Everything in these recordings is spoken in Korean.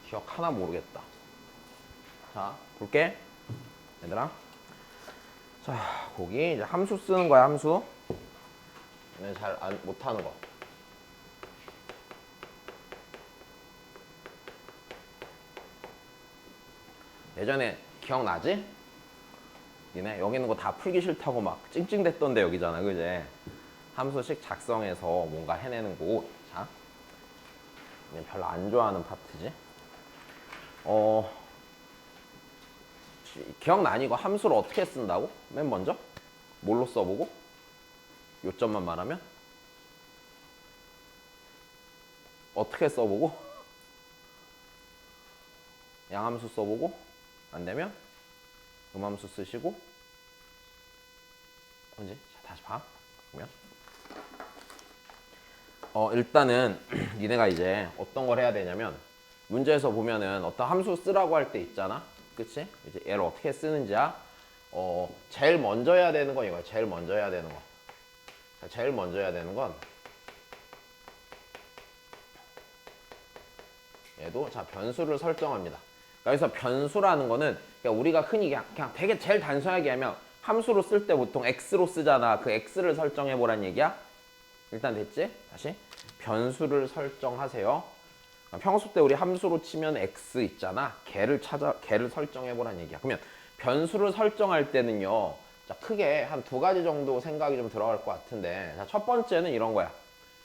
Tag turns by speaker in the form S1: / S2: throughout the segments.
S1: 기억 하나 모르겠다. 자, 볼게. 얘들아. 자, 거기 이제 함수 쓰는 거야, 함수. 얘는 잘 못하는 거. 예전에 기억나지? 니네 여기 있는 거 다 풀기 싫다고 막 찡찡댔던데 여기잖아, 그제? 함수식 작성해서 뭔가 해내는 거. 자, 얘는 별로 안 좋아하는 파트지. 기억나니? 이거 함수를 어떻게 쓴다고? 맨 먼저? 뭘로 써보고? 요점만 말하면? 어떻게 써보고? 양함수 써보고? 안 되면? 음함수 쓰시고? 그지? 자, 다시 봐. 그러면 일단은 니네가 이제 어떤 걸 해야 되냐면 문제에서 보면은 어떤 함수 쓰라고 할 때 있잖아. 그치? 이제 얘를 어떻게 쓰는지야. 제일 먼저 해야 되는 건 이거야. 제일 먼저 해야 되는 거. 자, 제일 먼저 해야 되는 건 얘도 자 변수를 설정합니다. 그러니까 여기서 변수라는 거는 그러니까 우리가 흔히 그냥 되게 제일 단순하게 하면 함수로 쓸 때 보통 x로 쓰잖아. 그 x를 설정해 보란 얘기야. 일단 됐지? 다시 변수를 설정하세요. 평소 때 우리 함수로 치면 x 있잖아. 걔를 설정해 보란 얘기야. 그러면 변수를 설정할 때는요. 자, 크게 한 두 가지 정도 생각이 좀 들어갈 것 같은데, 자, 첫 번째는 이런 거야.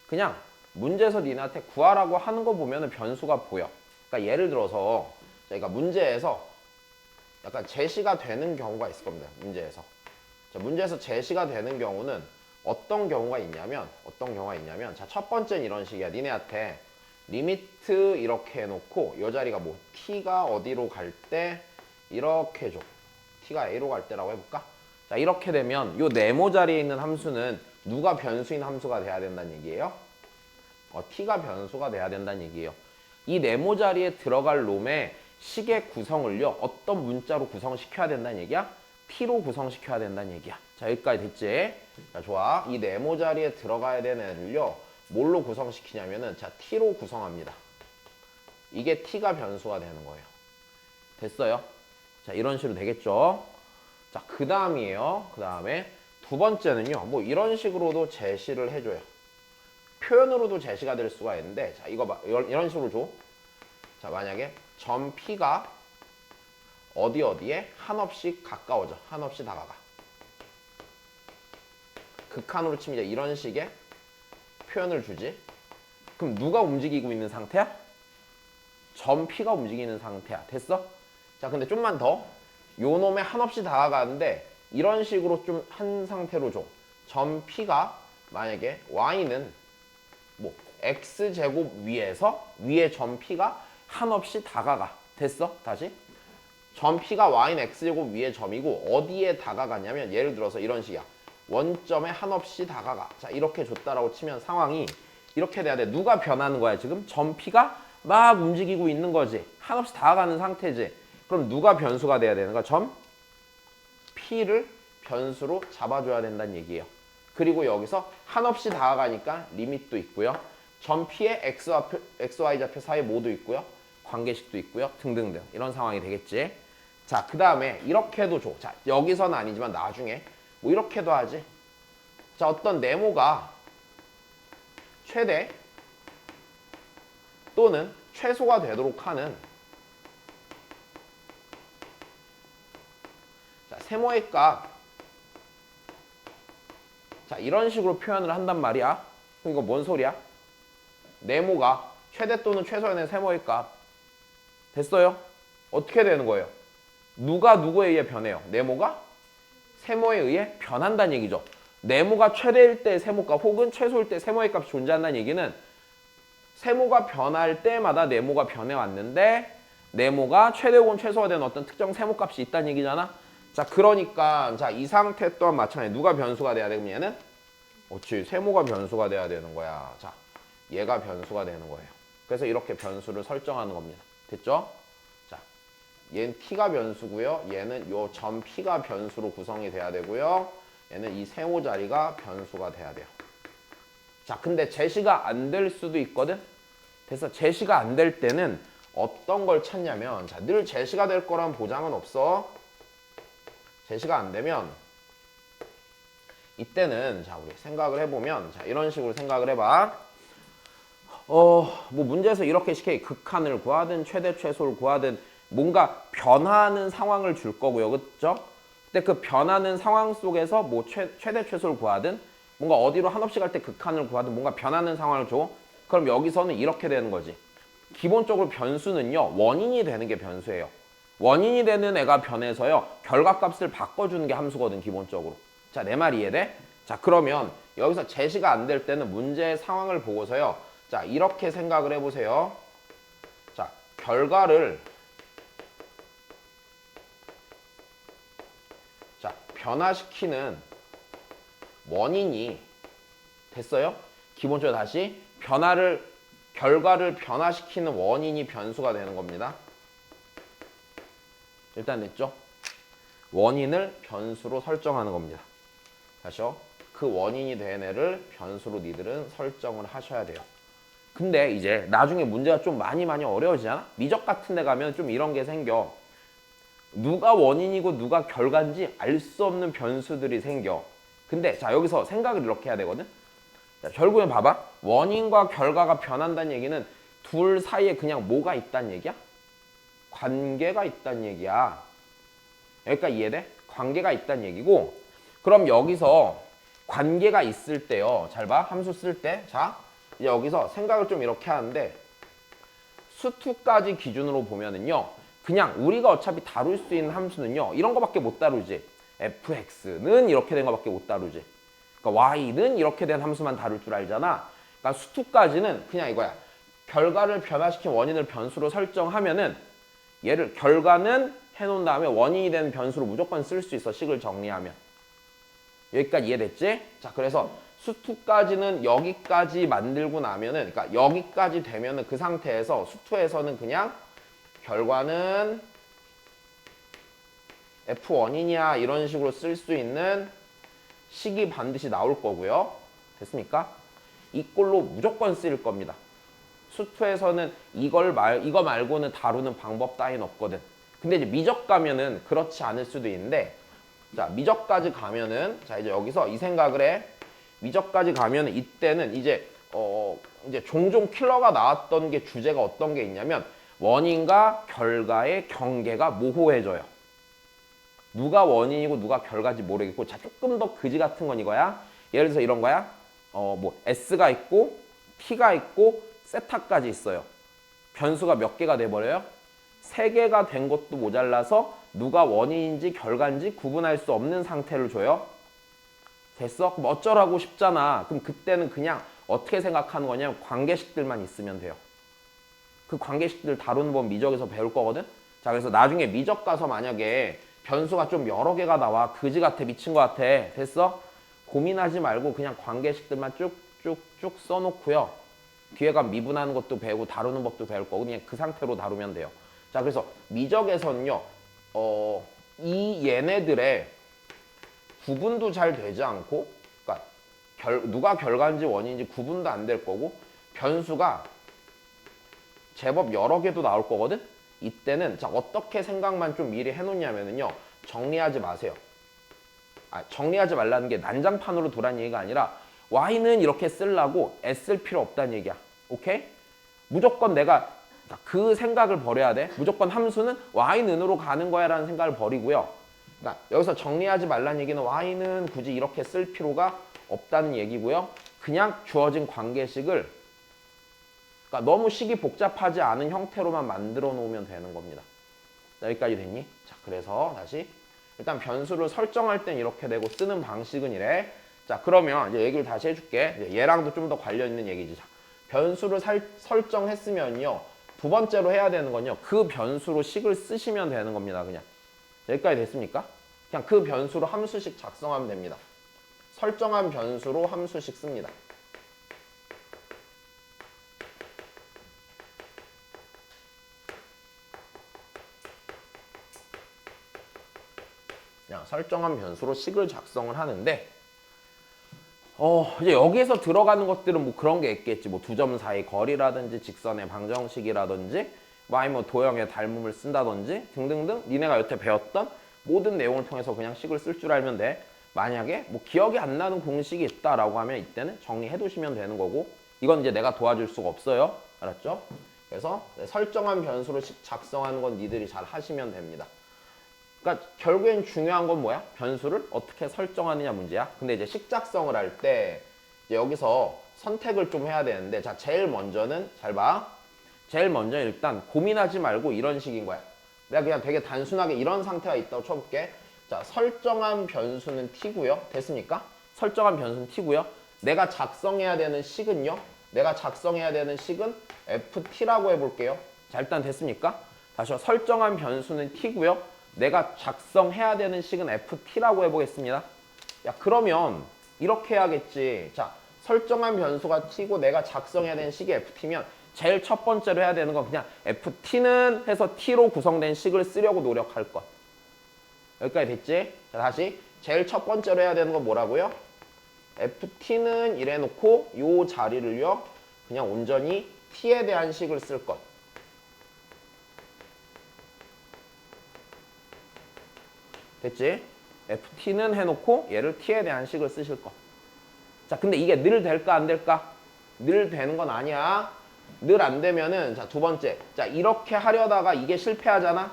S1: 그냥 문제에서 니네한테 구하라고 하는 거 보면은 변수가 보여. 그러니까 예를 들어서 저희가 문제에서 약간 제시가 되는 경우가 있을 겁니다. 문제에서. 자, 문제에서 제시가 되는 경우는 어떤 경우가 있냐면 자, 첫 번째는 이런 식이야. 니네한테 리미트 이렇게 해놓고 이 자리가 뭐 t가 어디로 갈 때 이렇게 줘. t가 a로 갈 때라고 해볼까? 자, 이렇게 되면 이 네모 자리에 있는 함수는 누가 변수인 함수가 돼야 된다는 얘기예요? t가 변수가 돼야 된다는 얘기예요. 이 네모 자리에 들어갈 놈의 식의 구성을요, 어떤 문자로 구성시켜야 된다는 얘기야? t로 구성시켜야 된다는 얘기야. 자, 여기까지 됐지? 자, 좋아. 이 네모 자리에 들어가야 되는 애를요, 뭘로 구성시키냐면은, 자, t로 구성합니다. 이게 t가 변수가 되는 거예요. 됐어요? 자, 이런 식으로 되겠죠? 자, 그 다음이에요. 그 다음에 두 번째는요, 뭐 이런 식으로도 제시를 해줘요. 표현으로도 제시가 될 수가 있는데, 자, 이거 봐. 이런 식으로 줘. 자, 만약에 점 P가 어디에 한없이 가까워져. 한없이 다가가. 극한으로 치면 이제 이런 식의 표현을 주지. 그럼 누가 움직이고 있는 상태야? 점 P가 움직이는 상태야. 됐어? 자, 근데 좀만 더. 요 놈에 한없이 다가가는데 이런 식으로 좀 한 상태로 줘. 점 P가 만약에 Y는 뭐 X제곱 위에 점 P가 한없이 다가가. 됐어? 다시. 점 P가 Y는 X제곱 위에 점이고 어디에 다가가냐면 예를 들어서 이런 식이야. 원점에 한없이 다가가. 자, 이렇게 줬다라고 치면 상황이 이렇게 돼야 돼. 누가 변하는 거야 지금? 점 P가 막 움직이고 있는 거지. 한없이 다가가는 상태지. 그럼 누가 변수가 돼야 되는 거야? 점 P를 변수로 잡아줘야 된다는 얘기예요. 그리고 여기서 한없이 다가가니까 리밋도 있고요. 점 P의 X, Y 좌표 사이 모두 있고요. 관계식도 있고요. 등등등. 이런 상황이 되겠지. 자, 그 다음에 이렇게도 줘. 자, 여기서는 아니지만 나중에 뭐 이렇게도 하지. 자, 어떤 네모가 최대 또는 최소가 되도록 하는 자, 세모의 값. 자, 이런 식으로 표현을 한단 말이야. 그럼 이거 뭔 소리야? 네모가 최대 또는 최소에 대한 세모의 값. 됐어요? 어떻게 되는 거예요? 누가 누구에 의해 변해요? 네모가 세모에 의해 변한다는 얘기죠. 네모가 최대일 때 세모값 혹은 최소일 때 세모의 값이 존재한다는 얘기는 세모가 변할 때마다 네모가 변해왔는데 네모가 최대 혹은 최소가 되는 어떤 특정 세모값이 있다는 얘기잖아. 자, 그러니까 자, 이 상태 또한 마찬가지. 누가 변수가 돼야 되면 얘는 세모가 변수가 돼야 되는 거야. 자, 얘가 변수가 되는 거예요. 그래서 이렇게 변수를 설정하는 겁니다. 됐죠? 자, 얘는 t가 변수고요. 얘는 요 점 P가 변수로 구성이 돼야 되고요. 얘는 이 세모 자리가 변수가 돼야 돼요. 자, 근데 제시가 안 될 수도 있거든? 그래서 제시가 안 될 때는 어떤 걸 찾냐면 자, 늘 제시가 될 거란 보장은 없어. 제시가 안 되면 이때는 자, 우리 생각을 해보면 자, 이런 식으로 생각을 해봐. 뭐 문제에서 이렇게 시켜 극한을 구하든 최대 최소를 구하든 뭔가 변하는 상황을 줄 거고요. 그렇죠? 근데 그 변하는 상황 속에서 뭐 최대 최소를 구하든 뭔가 어디로 한없이 갈 때 극한을 구하든 뭔가 변하는 상황을 줘. 그럼 여기서는 이렇게 되는 거지. 기본적으로 변수는요. 원인이 되는 게 변수예요. 원인이 되는 애가 변해서요. 결과값을 바꿔주는 게 함수거든 기본적으로. 자, 내 말 이해돼? 자, 그러면 여기서 제시가 안 될 때는 문제의 상황을 보고서요. 자, 이렇게 생각을 해보세요. 자, 결과를 자, 변화시키는 원인이 됐어요? 기본적으로 다시 결과를 변화시키는 원인이 변수가 되는 겁니다. 일단 됐죠? 원인을 변수로 설정하는 겁니다. 다시요. 그 원인이 된 애를 변수로 니들은 설정을 하셔야 돼요. 근데 이제 나중에 문제가 좀 많이 어려워지잖아? 미적 같은 데 가면 좀 이런 게 생겨. 누가 원인이고 누가 결과인지 알 수 없는 변수들이 생겨. 근데 자, 여기서 생각을 이렇게 해야 되거든? 자, 결국엔 봐봐. 원인과 결과가 변한다는 얘기는 둘 사이에 그냥 뭐가 있다는 얘기야? 관계가 있다는 얘기야. 여기까지 이해돼? 관계가 있다는 얘기고, 그럼 여기서 관계가 있을 때요. 잘 봐. 함수 쓸 때. 자, 이제 여기서 생각을 좀 이렇게 하는데 수2까지 기준으로 보면은요. 그냥 우리가 어차피 다룰 수 있는 함수는요. 이런 거밖에 못 다루지. fx는 이렇게 된 거밖에 못 다루지. 그러니까 y는 이렇게 된 함수만 다룰 줄 알잖아. 그러니까 수2까지는 그냥 이거야. 결과를 변화시킨 원인을 변수로 설정하면은 얘를 결과는 해놓은 다음에 원인이 되는 변수로 무조건 쓸 수 있어. 식을 정리하면. 여기까지 이해됐지? 자, 그래서 수2까지는 여기까지 만들고 나면은, 그러니까 여기까지 되면은 그 상태에서 수2에서는 그냥 결과는 F1이냐 이런 식으로 쓸 수 있는 식이 반드시 나올 거고요. 됐습니까? 이 꼴로 무조건 쓰일 겁니다. 수2에서는 이거 말고는 다루는 방법 따윈 없거든. 근데 이제 미적 가면은 그렇지 않을 수도 있는데, 자, 미적까지 가면은, 자, 이제 여기서 이 생각을 해. 미적까지 가면은 이때는 이제 종종 킬러가 나왔던 게 주제가 어떤 게 있냐면 원인과 결과의 경계가 모호해져요. 누가 원인이고 누가 결과인지 모르겠고, 자, 조금 더 그지 같은 건 이거야. 예를 들어서 이런 거야. 뭐 S가 있고 T가 있고 세타까지 있어요. 변수가 몇 개가 돼버려요? 3개가 된 것도 모자라서 누가 원인인지 결과인지 구분할 수 없는 상태를 줘요. 됐어? 그럼 어쩌라고 싶잖아. 그럼 그때는 그냥 어떻게 생각하는 거냐면 관계식들만 있으면 돼요. 그 관계식들 다루는 법 미적에서 배울 거거든? 자, 그래서 나중에 미적 가서 만약에 변수가 좀 여러 개가 나와. 그지 같아, 미친 거 같아. 됐어? 고민하지 말고 그냥 관계식들만 쭉쭉쭉 써놓고요. 뒤에 가면 미분하는 것도 배우고 다루는 법도 배울 거고 그냥 그 상태로 다루면 돼요. 자, 그래서 미적에서는요. 이 얘네들의 구분도 잘 되지 않고, 그러니까 누가 결과인지 원인인지 구분도 안 될 거고, 변수가 제법 여러 개도 나올 거거든? 이때는 자, 어떻게 생각만 좀 미리 해놓냐면요. 정리하지 마세요. 정리하지 말라는 게 난장판으로 두란 얘기가 아니라 y는 이렇게 쓰려고 애쓸 필요 없다는 얘기야. 오케이? 무조건 내가 그 생각을 버려야 돼. 무조건 함수는 y는으로 가는 거야 라는 생각을 버리고요. 그러니까 여기서 정리하지 말라는 얘기는 y는 굳이 이렇게 쓸 필요가 없다는 얘기고요. 그냥 주어진 관계식을 그러니까 너무 식이 복잡하지 않은 형태로만 만들어 놓으면 되는 겁니다. 여기까지 됐니? 자, 그래서 다시 일단 변수를 설정할 땐 이렇게 되고 쓰는 방식은 이래. 자, 그러면 이제 얘기를 다시 해줄게. 이제 얘랑도 좀 더 관련 있는 얘기지. 자, 변수를 설정했으면요. 두 번째로 해야 되는 건요. 그 변수로 식을 쓰시면 되는 겁니다. 그냥. 여기까지 됐습니까? 그냥 그 변수로 함수식 작성하면 됩니다. 설정한 변수로 함수식 씁니다. 그냥 설정한 변수로 식을 작성을 하는데 이제 여기에서 들어가는 것들은 뭐 그런 게 있겠지. 뭐 두 점 사이 거리라든지 직선의 방정식이라든지 뭐 아니면 도형의 닮음을 쓴다든지 등등등 니네가 여태 배웠던 모든 내용을 통해서 그냥 식을 쓸 줄 알면 돼. 만약에 뭐 기억이 안 나는 공식이 있다라고 하면 이때는 정리해 두시면 되는 거고, 이건 이제 내가 도와줄 수가 없어요. 알았죠? 그래서 설정한 변수로 식 작성하는 건 니들이 잘 하시면 됩니다. 그러니까 결국엔 중요한 건 뭐야? 변수를 어떻게 설정하느냐 문제야. 근데 이제 식 작성을 할 때 여기서 선택을 좀 해야 되는데, 자 제일 먼저는 잘 봐. 제일 먼저 일단 고민하지 말고 이런 식인 거야. 내가 그냥 되게 단순하게 이런 상태가 있다고 쳐볼게. 자, 설정한 변수는 t고요. 됐습니까? 설정한 변수는 t고요. 내가 작성해야 되는 식은요. 내가 작성해야 되는 식은 ft라고 해볼게요. 자, 일단 됐습니까? 다시 설정한 변수는 t고요. 내가 작성해야 되는 식은 ft라고 해보겠습니다. 야, 그러면 이렇게 해야겠지. 자, 설정한 변수가 t고 내가 작성해야 되는 식이 ft면 제일 첫 번째로 해야 되는 건 그냥 ft는 해서 t로 구성된 식을 쓰려고 노력할 것. 여기까지 됐지? 자, 다시 제일 첫 번째로 해야 되는 건 뭐라고요? ft는 이래 놓고 요 자리를요 그냥 온전히 t에 대한 식을 쓸 것. 됐지? ft는 해놓고 얘를 t에 대한 식을 쓰실 것. 자, 근데 이게 늘 될까 안 될까? 늘 되는 건 아니야. 늘 안 되면은, 자, 두 번째. 자, 이렇게 하려다가 이게 실패하잖아?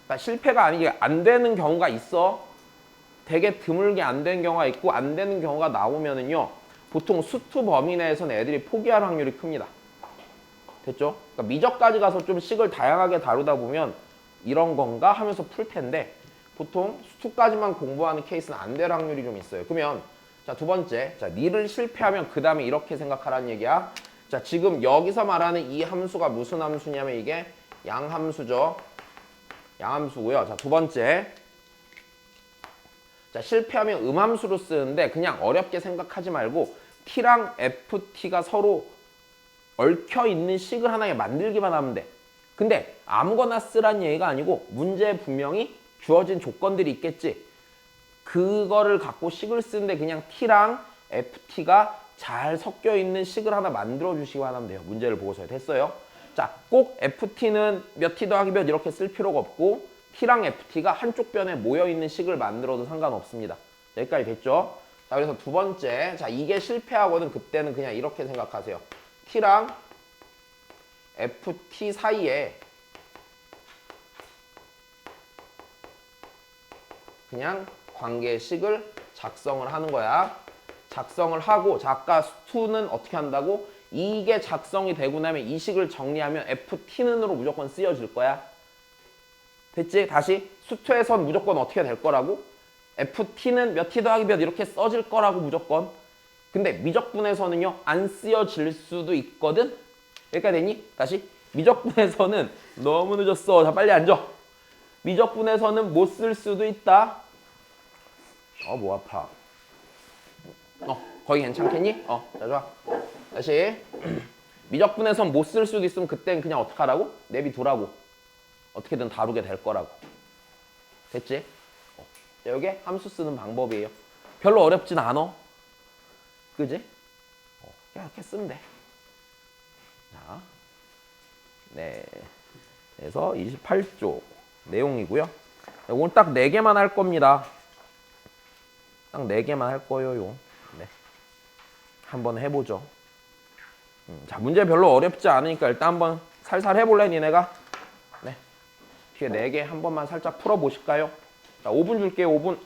S1: 그러니까 실패가 아니게 안 되는 경우가 있어. 되게 드물게 안 되는 경우가 있고, 안 되는 경우가 나오면은요, 보통 수투 범위 내에서는 애들이 포기할 확률이 큽니다. 됐죠? 그러니까 미적까지 가서 좀 식을 다양하게 다루다 보면 이런 건가 하면서 풀 텐데, 보통 수투까지만 공부하는 케이스는 안 될 확률이 좀 있어요. 그러면 자, 두 번째. 자, 니를 실패하면 그 다음에 이렇게 생각하라는 얘기야. 자, 지금 여기서 말하는 이 함수가 무슨 함수냐면 이게 양함수죠. 양함수고요. 자, 두 번째. 자, 실패하면 음함수로 쓰는데 그냥 어렵게 생각하지 말고 t랑 ft가 서로 얽혀 있는 식을 하나에 만들기만 하면 돼. 근데 아무거나 쓰란 얘기가 아니고 문제에 분명히 주어진 조건들이 있겠지. 그거를 갖고 식을 쓰는데 그냥 t랑 ft가 잘 섞여 있는 식을 하나 만들어 주시기만 하면 돼요. 문제를 보고서. 됐어요? 자, 꼭 ft는 몇 t 더하기 몇 이렇게 쓸 필요가 없고 t랑 ft가 한쪽 변에 모여 있는 식을 만들어도 상관없습니다. 여기까지 됐죠? 자, 그래서 두 번째. 자, 이게 실패하거든. 그때는 그냥 이렇게 생각하세요. t랑 ft 사이에 그냥 관계식을 작성을 하는 거야. 작성을 하고, 자, 아까 수는 어떻게 한다고? 이게 작성이 되고 나면 이 식을 정리하면 ft는으로 무조건 쓰여질 거야. 됐지? 다시 수투에선 무조건 어떻게 될 거라고? ft는 몇 t 더하기 몇 이렇게 써질 거라고 무조건. 근데 미적분에서는요 안 쓰여질 수도 있거든? 여기까지 됐니? 다시 미적분에서는 너무 늦었어. 자, 빨리 앉아. 미적분에서는 못 쓸 수도 있다. 뭐 아파. 거기 괜찮겠니? 자, 좋아. 다시. 미적분에선 못 쓸 수도 있으면 그땐 그냥 어떡하라고? 내비두라고. 어떻게든 다루게 될 거라고. 됐지? 이게 함수 쓰는 방법이에요. 별로 어렵진 않아. 그지? 그냥 이렇게 쓰면 돼. 자, 네. 그래서 28조 내용이고요. 오늘 딱 4개만 할 겁니다. 딱 4개만 할 거예요. 네. 한번 해보죠. 자, 문제 별로 어렵지 않으니까 일단 한번 살살 해볼래, 니네가? 네. 뒤에 4개 한 번만 살짝 풀어보실까요? 자, 5분 줄게요, 5분.